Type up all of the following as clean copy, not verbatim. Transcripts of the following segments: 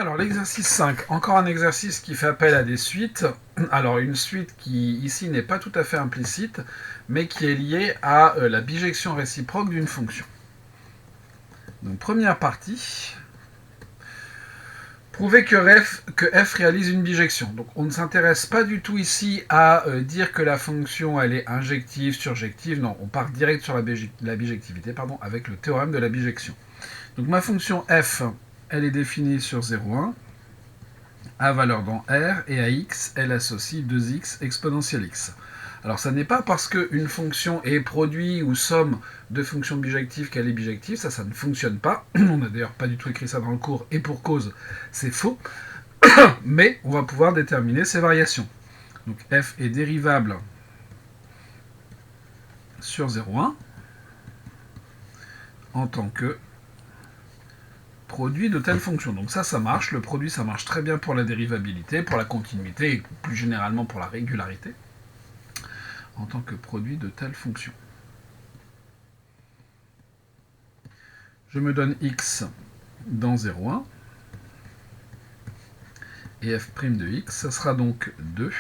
Alors l'exercice 5, encore un exercice qui fait appel à des suites. Alors une suite qui ici n'est pas tout à fait implicite, mais qui est liée à la bijection réciproque d'une fonction. Donc première partie, prouver que f réalise une bijection. Donc on ne s'intéresse pas du tout ici à dire que la fonction elle est injective, surjective, non, on part direct sur la bijectivité avec le théorème de la bijection. Donc ma fonction f, elle est définie sur 0,1, à valeur dans R, et à x, elle associe 2x exponentielle x. Alors ça n'est pas parce qu'une fonction est produit ou somme de fonctions bijectives qu'elle est bijective, ça ne fonctionne pas. On n'a d'ailleurs pas du tout écrit ça dans le cours, et pour cause, c'est faux. Mais on va pouvoir déterminer ses variations. Donc f est dérivable sur 0,1 en tant que produit de telle fonction. Donc ça marche. Le produit, ça marche très bien pour la dérivabilité, pour la continuité et plus généralement pour la régularité en tant que produit de telle fonction. Je me donne x dans 0,1 et f' de x, ça sera donc 2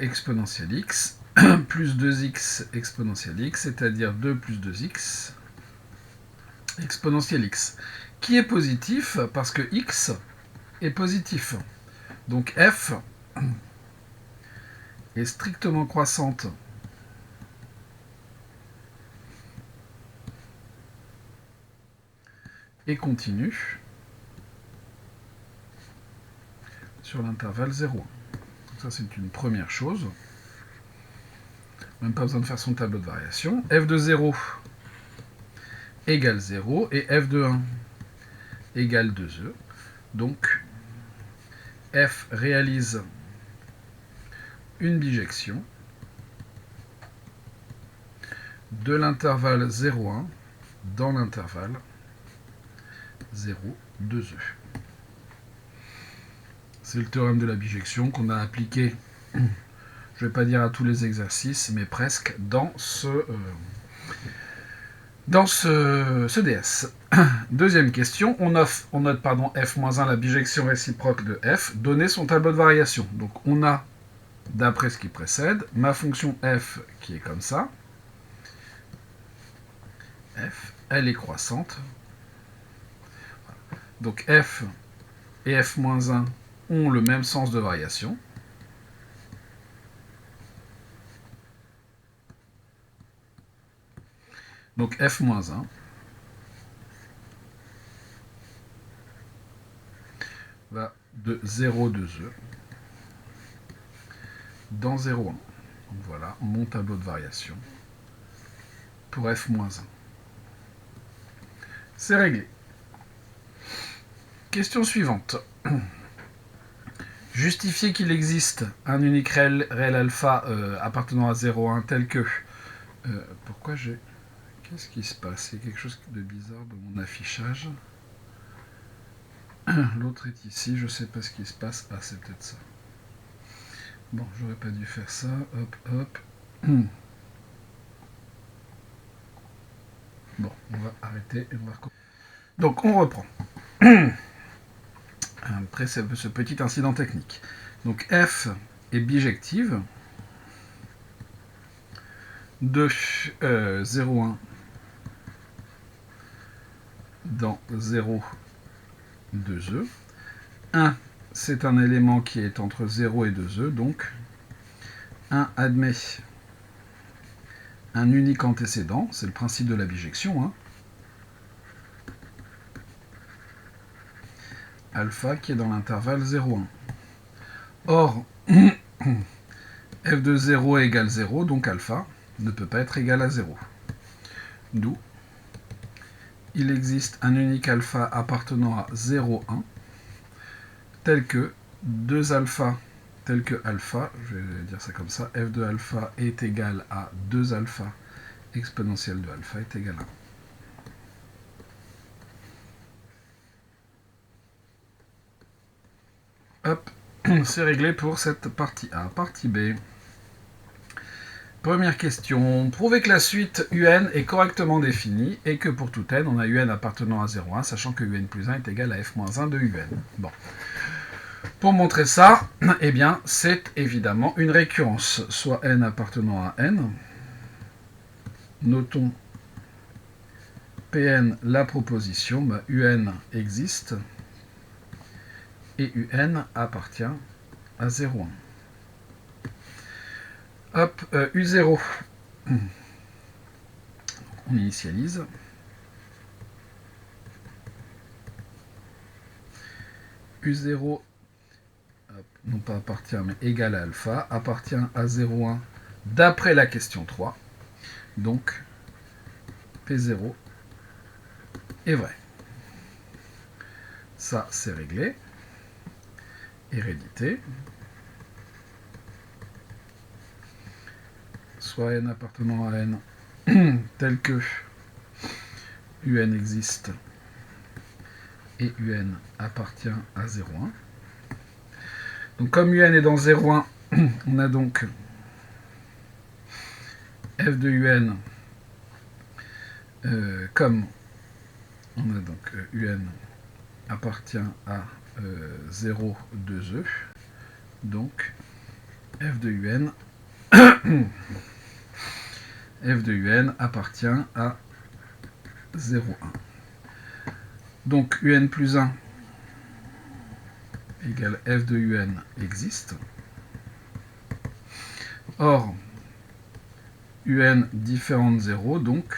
exponentielle x plus 2x exponentielle x, c'est-à-dire 2 plus 2x exponentielle x, qui est positif parce que x est positif. Donc f est strictement croissante et continue sur l'intervalle 0,1. Ça, c'est une première chose. Même pas besoin de faire son tableau de variation. F de 0 égale 0 et f de 1 égale 2e. Donc, f réalise une bijection de l'intervalle 0,1 dans l'intervalle 0, 2e. C'est le théorème de la bijection qu'on a appliqué, je ne vais pas dire à tous les exercices, mais presque dans ce DS. Deuxième question, on note f-1 la bijection réciproque de f, donner son tableau de variation. Donc on a, d'après ce qui précède, ma fonction f qui est comme ça. F, elle est croissante. Donc f et f-1 ont le même sens de variation. Donc f-1 va de 0, 2e dans 0,1. Donc voilà mon tableau de variation pour f-1. C'est réglé. Question suivante. Justifier qu'il existe un unique réel alpha appartenant à 0,1 tel que... pourquoi j'ai... Qu'est-ce qui se passe? Il y a quelque chose de bizarre dans mon affichage. L'autre est ici, je ne sais pas ce qui se passe. Ah, c'est peut-être ça. Bon, j'aurais pas dû faire ça. Hop, hop. Bon, on va arrêter et on va recommencer. Donc, on reprend. Après ce petit incident technique. Donc, f est bijective de 0,1 dans 0, 2e. 1, c'est un élément qui est entre 0 et 2e, donc 1 admet un unique antécédent, c'est le principe de la bijection, hein. Alpha qui est dans l'intervalle 0,1. Or, f de 0 égale 0, donc alpha ne peut pas être égal à 0. D'où il existe un unique alpha appartenant à 0,1 tel que 2 alpha tel que alpha, je vais dire ça comme ça, f de alpha est égal à 2 alpha exponentielle de alpha est égal à 1. Hop, c'est réglé pour cette partie A. Partie B. Première question. Prouvez que la suite UN est correctement définie et que pour tout n, on a UN appartenant à 0,1, sachant que UN plus 1 est égal à f-1 de UN. Bon. Pour montrer ça, eh bien, c'est évidemment une récurrence, soit n appartenant à n. Notons Pn, la proposition, bah, UN existe et UN appartient à 0,1. Hop, U0. On initialise. U0, non pas appartient, mais égal à alpha, appartient à 0,1 d'après la question 3. Donc, P0 est vrai. Ça, c'est réglé. Hérédité. Soit n appartenant à n, tel que UN existe et UN appartient à 0,1. Donc comme UN est dans 0,1, on a donc f de UN comme on a donc UN appartient à 0, 2e, donc f de UN f de UN appartient à 0,1. Donc UN plus 1 égale f de UN existe. Or, UN différent de 0, donc,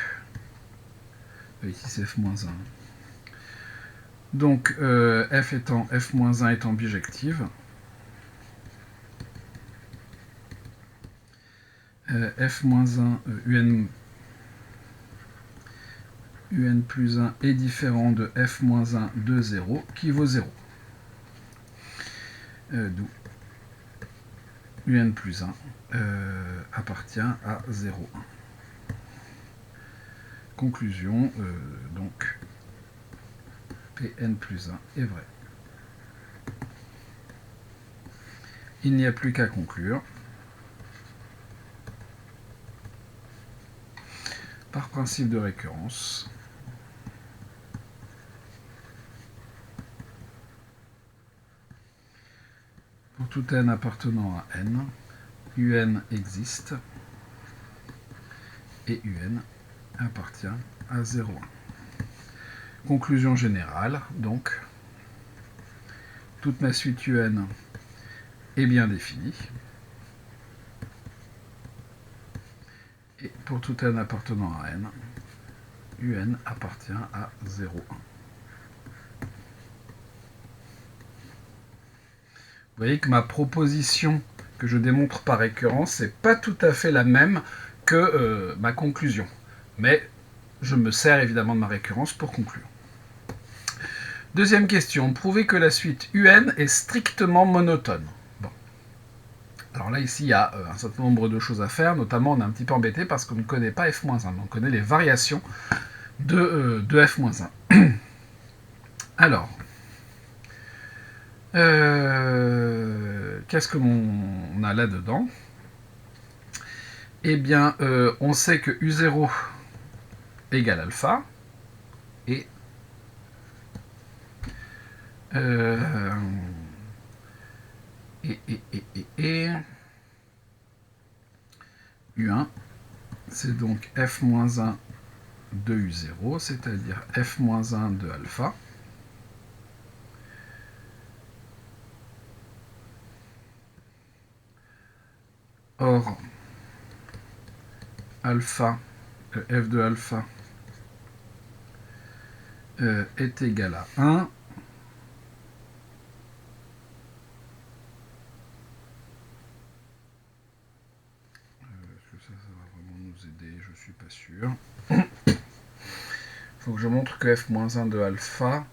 ici c'est f-1. Donc, f-1 étant bijective, f-1, UN plus 1 est différent de f-1 de 0, qui vaut 0. D'où UN plus 1 appartient à 0,1. Conclusion, donc, Pn plus 1 est vrai. Il n'y a plus qu'à conclure. Par principe de récurrence, pour tout n appartenant à n, UN existe et UN appartient à 0,1. Conclusion générale, donc, toute ma suite UN est bien définie. Et pour tout n appartenant à n, UN appartient à 0,1. Vous voyez que ma proposition que je démontre par récurrence, n'est pas tout à fait la même que ma conclusion. Mais je me sers évidemment de ma récurrence pour conclure. Deuxième question, prouvez que la suite UN est strictement monotone. Bon. Alors là, ici, il y a un certain nombre de choses à faire, notamment on est un petit peu embêté parce qu'on ne connaît pas f-1, on connaît les variations de f-1. Alors, qu'est-ce que on a là-dedans? Eh bien, on sait que U0 égale alpha, et U1, c'est donc f-1 de U0, c'est-à-dire f-1 de alpha. Or, alpha, f de alpha est égal à 1. Est-ce que ça va vraiment nous aider? Je ne suis pas sûr. Il faut que je montre que f-1 de alpha,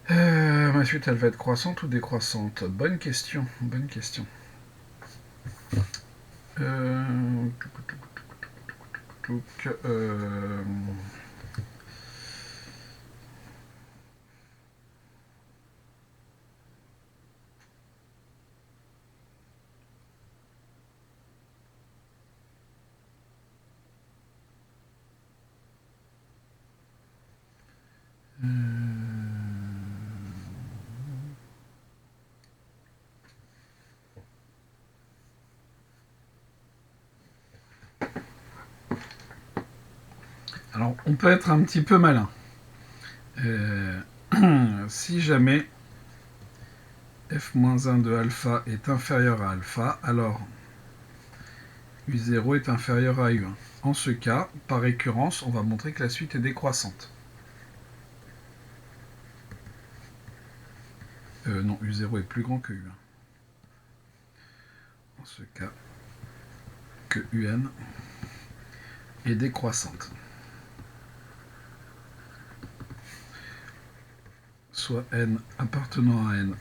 ma suite, elle va être croissante ou décroissante? Bonne question, bonne question. Alors, on peut être un petit peu malin. Si jamais f-1 de alpha est inférieur à alpha, alors U0 est inférieur à U1. En ce cas, par récurrence, on va montrer que la suite est décroissante. Non, U0 est plus grand que U1. En ce cas, que UN est décroissante. Soit N appartenant à N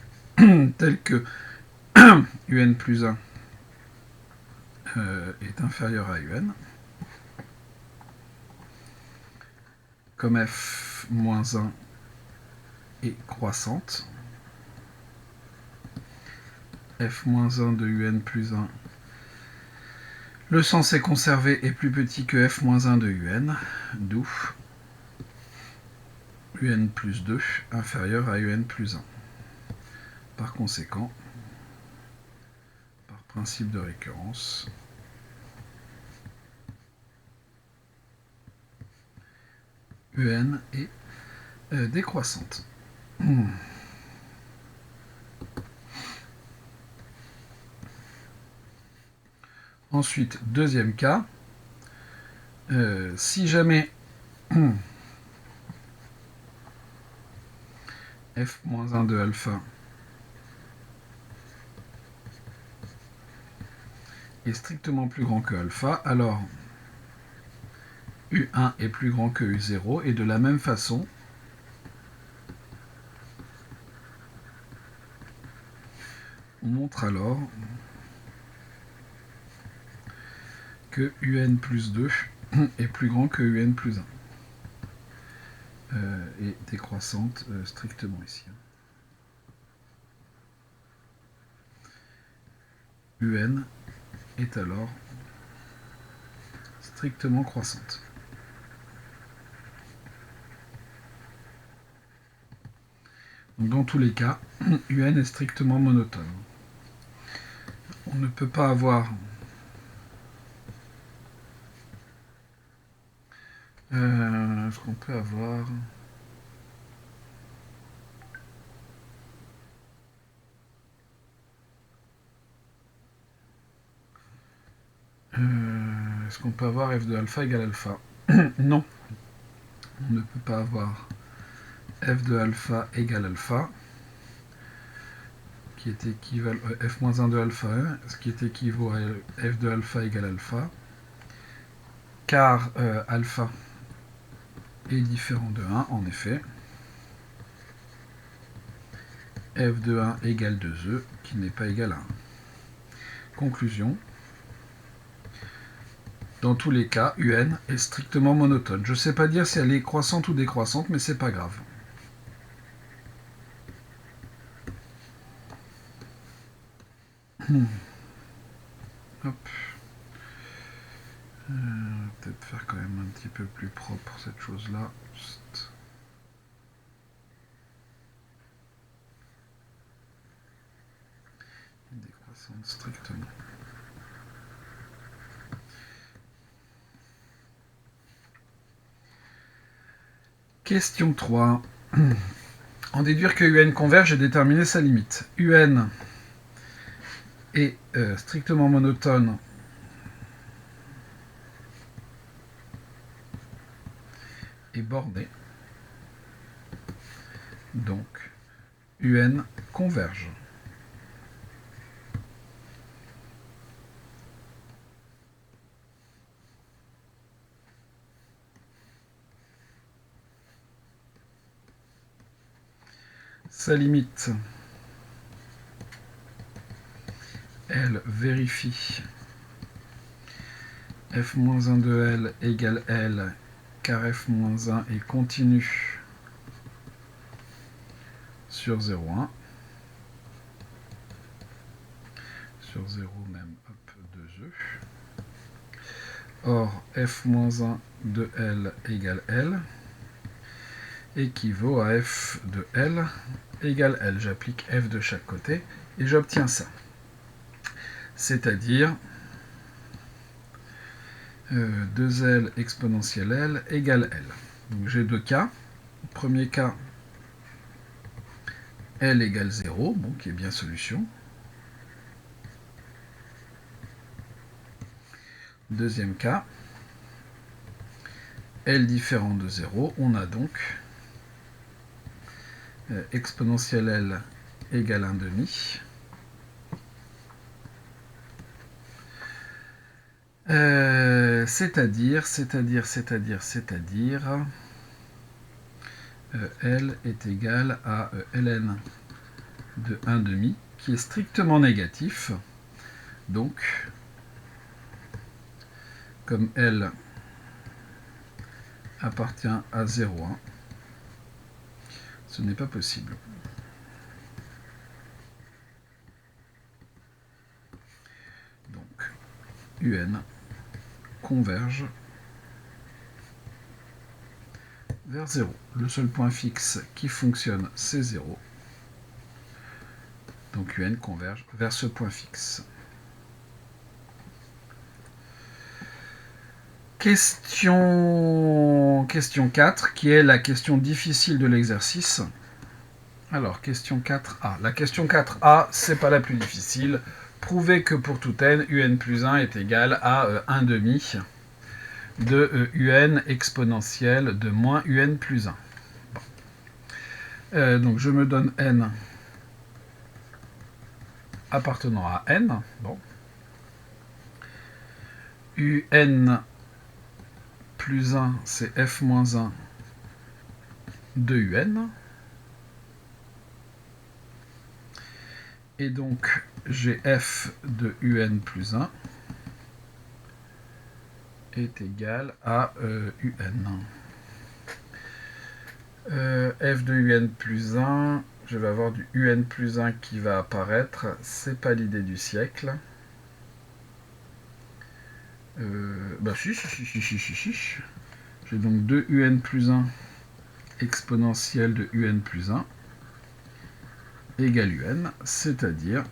tel que UN plus 1 est inférieur à UN, comme F moins 1 est croissante, F moins 1 de UN plus 1, le sens est conservé est plus petit que F moins 1 de UN, d'où UN plus 2 inférieur à UN plus 1. Par conséquent, par principe de récurrence, UN est décroissante. Ensuite, deuxième cas, si jamais f-1 de alpha est strictement plus grand que alpha, alors U1 est plus grand que U0, et de la même façon, on montre alors que UN plus 2 est plus grand que UN plus 1. Et décroissante strictement ici. UN est alors strictement croissante. Donc dans tous les cas, UN est strictement monotone. On ne peut pas avoir est-ce qu'on peut avoir est-ce qu'on peut avoir f de alpha égale alpha? Non, on ne peut pas avoir f de alpha égale alpha, qui est équivalent f-1 de alpha 1, ce qui est équivaut à f de alpha égale alpha, car alpha est différent de 1, en effet. F de 1 égale 2e, qui n'est pas égal à 1. Conclusion. Dans tous les cas, UN est strictement monotone. Je ne sais pas dire si elle est croissante ou décroissante, mais c'est pas grave. Hop. Peut-être faire quand même un petit peu plus propre cette chose-là. Décroissante strictement. Question 3. En déduire que UN converge et déterminer sa limite. UN est strictement monotone et borné. Donc, UN converge. Sa limite, elle vérifie f-1 de L égale L, car f-1 est continu sur 0,1. Sur 0 même, hop, 2e. Or, f-1 de L égale L équivaut à f de L égale L. J'applique f de chaque côté et j'obtiens ça. C'est-à-dire 2L exponentielle L égale L. Donc j'ai deux cas. Premier cas, L égale 0, bon, qui est bien solution. Deuxième cas, L différent de 0, on a donc exponentielle L égale 1 demi. C'est-à-dire, L est égal à ln de 1 demi, qui est strictement négatif. Donc, comme L appartient à 0,1, ce n'est pas possible. Donc, UN converge vers 0. Le seul point fixe qui fonctionne, c'est 0. Donc UN converge vers ce point fixe. Question 4, qui est la question difficile de l'exercice. Alors, question 4a. La question 4a, c'est pas la plus difficile. Prouvez que pour tout n, un plus 1 est égal à 1 demi de un exponentielle de moins un plus 1. Bon. Donc je me donne n appartenant à n. Bon. un plus 1, c'est f moins 1 de un. Et donc, j'ai f de un plus 1 est égal à un. F de un plus 1, je vais avoir du un plus 1 qui va apparaître. C'est pas l'idée du siècle. Bah si. J'ai donc 2 un plus 1 exponentielle de un plus 1 égale un, c'est-à-dire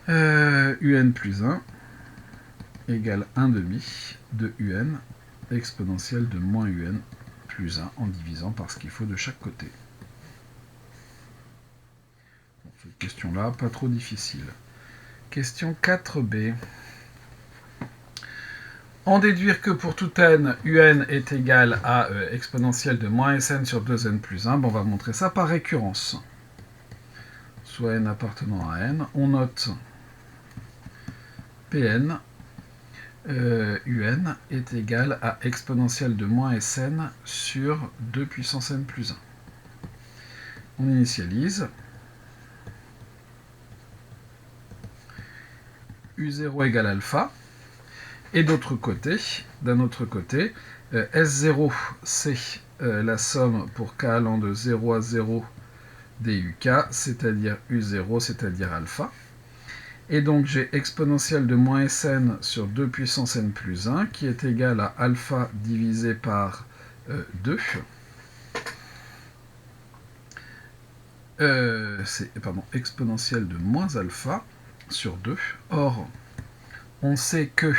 un plus 1 égale 1 demi de un exponentielle de moins un plus 1 en divisant par ce qu'il faut de chaque côté. Bon, cette question-là, pas trop difficile. Question 4b. En déduire que pour tout n, un est égal à exponentielle de moins Sn sur 2n plus 1, bon, on va montrer ça par récurrence. Soit n appartenant à n, on note Pn, un est égal à exponentielle de moins Sn sur 2 puissance n plus 1. On initialise. U0 égale alpha. Et d'un autre côté, S0, c'est la somme pour k allant de 0 à 0 duk, c'est-à-dire U0, c'est-à-dire alpha. Et donc j'ai exponentielle de moins Sn sur 2 puissance n plus 1, qui est égal à alpha divisé par 2. C'est exponentielle de moins alpha sur 2. Or, on sait que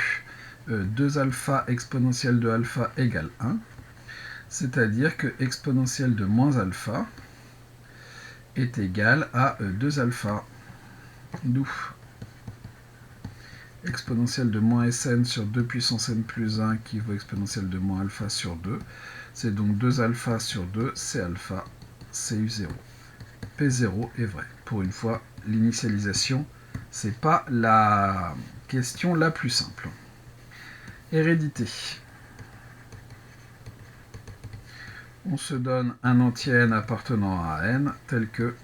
2 alpha exponentielle de alpha égale 1, c'est-à-dire que exponentielle de moins alpha est égale à 2 alpha. D'où exponentielle de moins Sn sur 2 puissance n plus 1 qui vaut exponentielle de moins alpha sur 2. C'est donc 2 alpha sur 2, c'est alpha, c'est U0. P0 est vrai. Pour une fois, l'initialisation, c'est pas la question la plus simple. Hérédité. On se donne un entier n appartenant à n tel que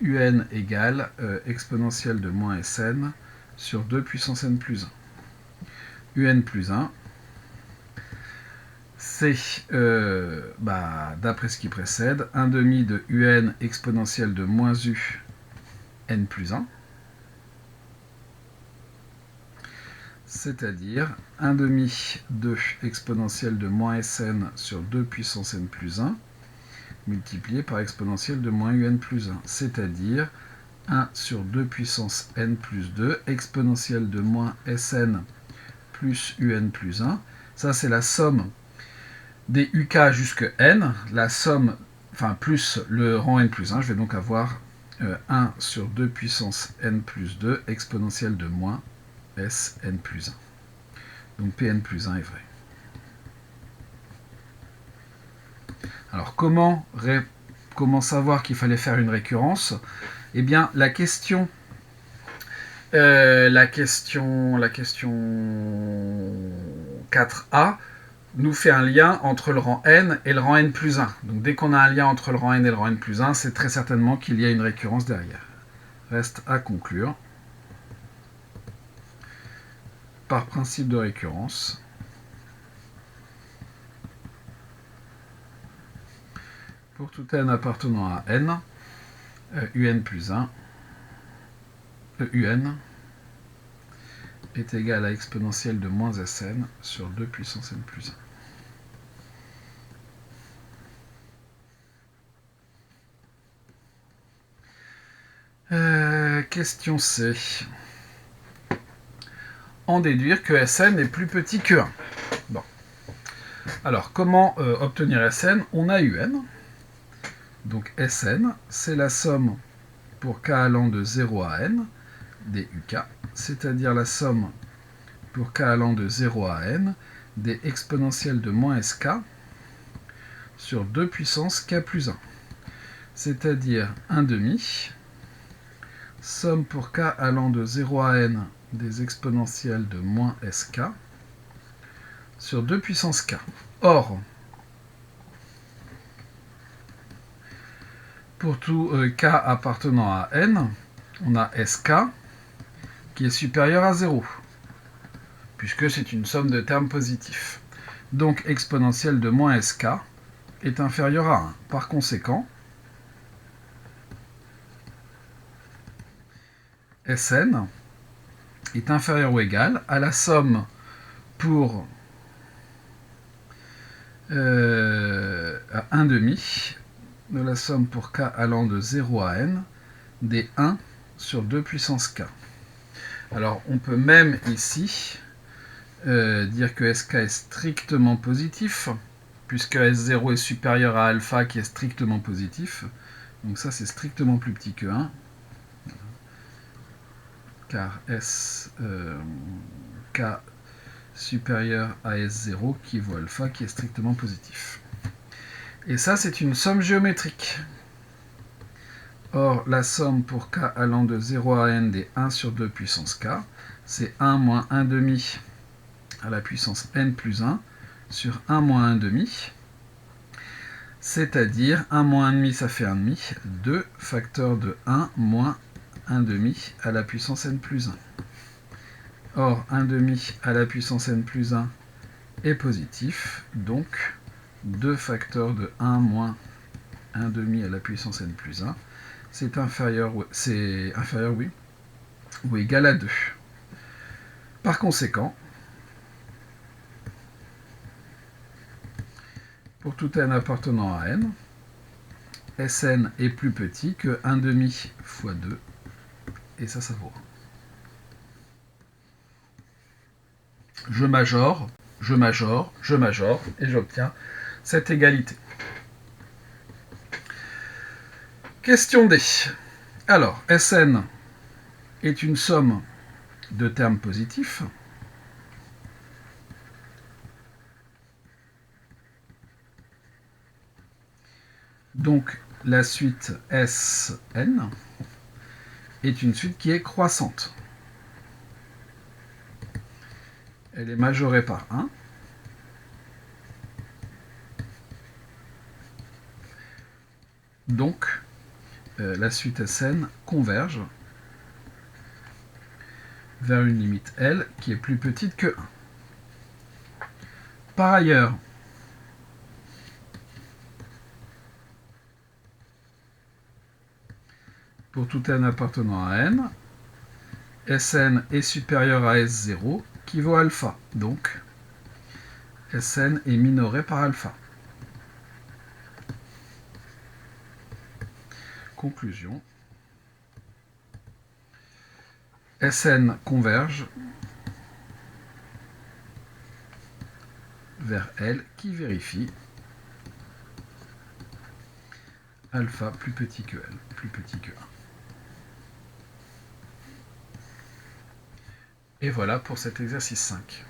un égale exponentielle de moins Sn sur 2 puissance n plus 1. Un plus 1, c'est, d'après ce qui précède, 1 demi de un exponentielle de moins u n plus 1, c'est-à-dire 1 demi de exponentielle de moins Sn sur 2 puissance n plus 1, multiplié par exponentielle de moins un plus 1, c'est-à-dire 1 sur 2 puissance n plus 2, exponentielle de moins Sn plus un plus 1. Ça, c'est la somme des uk jusque n, la somme, enfin, plus le rang n plus 1. Je vais donc avoir 1 sur 2 puissance n plus 2 exponentielle de moins s n plus 1. Donc Pn plus 1 est vrai. Alors comment savoir qu'il fallait faire une récurrence? Eh bien, la question 4a nous fait un lien entre le rang n et le rang n plus 1. Donc dès qu'on a un lien entre le rang n et le rang n plus 1, c'est très certainement qu'il y a une récurrence derrière. Reste à conclure par principe de récurrence. Pour tout n appartenant à n, un plus 1, un est égal à exponentielle de moins Sn sur 2 puissance n plus 1. Question C. En déduire que Sn est plus petit que 1. Bon. Alors, comment obtenir Sn? On a un. Donc Sn, c'est la somme pour k allant de 0 à n des uk, c'est-à-dire la somme pour k allant de 0 à n des exponentielles de moins sk sur 2 puissance k plus 1, c'est-à-dire 1 demi, somme pour k allant de 0 à n des exponentielles de moins sk sur 2 puissance k. Or, pour tout k appartenant à n, on a sk qui est supérieur à 0, puisque c'est une somme de termes positifs. Donc exponentielle de moins sk est inférieure à 1. Par conséquent, Sn est inférieur ou égal à la somme pour 1 demi de la somme pour k allant de 0 à n des 1 sur 2 puissance k. Alors on peut même ici dire que sk est strictement positif, puisque S0 est supérieur à alpha qui est strictement positif. Donc ça c'est strictement plus petit que 1, car k supérieur à S0 qui vaut alpha qui est strictement positif. Et ça c'est une somme géométrique. Or la somme pour k allant de 0 à n des 1 sur 2 puissance k, c'est 1 moins 1 demi à la puissance n plus 1 sur 1 moins 1 demi, c'est-à-dire 1 moins 1 demi ça fait 1 demi, 2 facteur de 1 moins 1 demi à la puissance n plus 1. Or 1 demi à la puissance n plus 1 est positif, donc 2 facteurs de 1 moins 1 demi à la puissance n plus 1, c'est inférieur, oui, ou égal à 2. Par conséquent, pour tout n appartenant à n, Sn est plus petit que 1 demi fois 2, et ça vaut 1. Je majore, et j'obtiens cette égalité. Question D. Alors, Sn est une somme de termes positifs. Donc, la suite Sn est une suite qui est croissante. Elle est majorée par 1. Donc, la suite Sn converge vers une limite L qui est plus petite que 1. Par ailleurs, pour tout n appartenant à n, Sn est supérieur à S0 qui vaut alpha. Donc, Sn est minoré par alpha. Conclusion. Sn converge vers L qui vérifie alpha plus petit que L, plus petit que 1. Et voilà pour cet exercice 5.